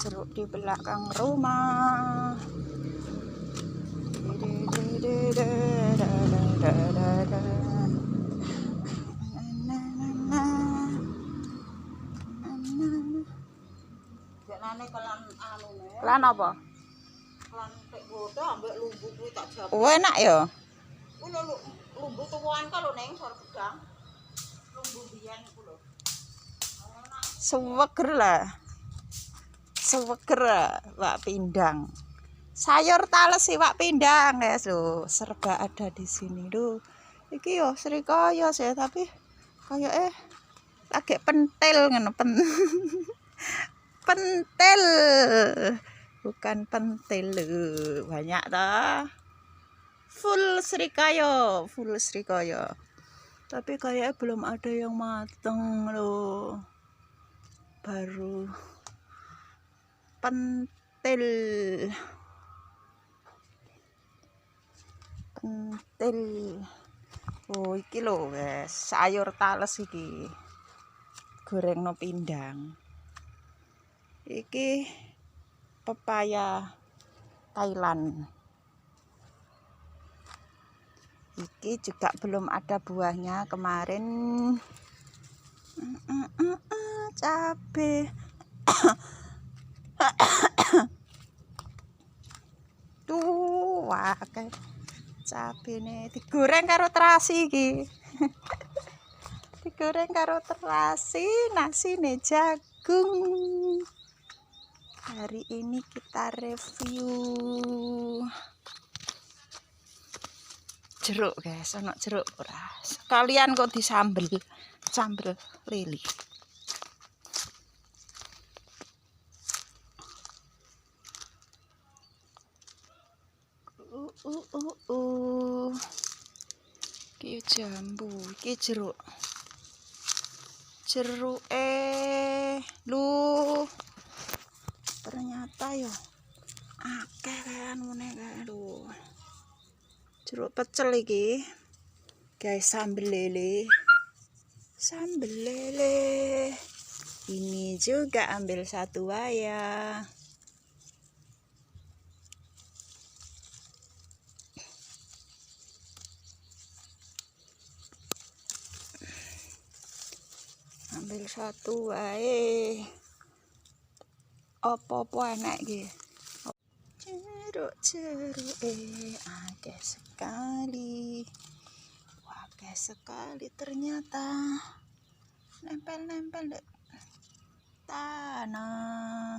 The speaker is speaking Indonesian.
jeruk di belakang rumah. Kelan apa? Kelan pek bodo ambek lumbu kuwi tak jawab. Oh, enak ya. Kuwi lho lumbu tuwuhan ka lho ning sor gedang. Lumbu biyen iku lho. Seweger lah. Seweger Wak Pindang. Sayur tales iwak pindang guys lho, serba ada di sini lho. Iki yo srikaya sih tapi kayak lagi pentil ngono pentil. Bukan pentil lho. Banyak toh. Full srikaya. Tapi kayaknya belum ada yang mateng loh. Baru pentil. Oh iki lho guys, sayur tales iki. Goreng no pindang. Iki pepaya Thailand. Iki juga belum ada buahnya kemarin. Cabe. Tuh, wah kayak cabe nih digoreng karo terasi iki. Digoreng karo terasi, nasi nih jagung. Hari ini kita review jeruk guys, ono jeruk ora. Sekalian kok disambel, sambel lili. Iki jambu, iki jeruk. Jeruk lu ternyata yo akeh kan ngene kae lho. Jeruk pecel iki. Guys, sambel lele. Sambel lele. Ini juga ambil satu ya. Ambil satu wae. Apa-apa enak iki. Jeruk akeh sekali. Akeh sekali ternyata. Nempel-nempel dek tanah.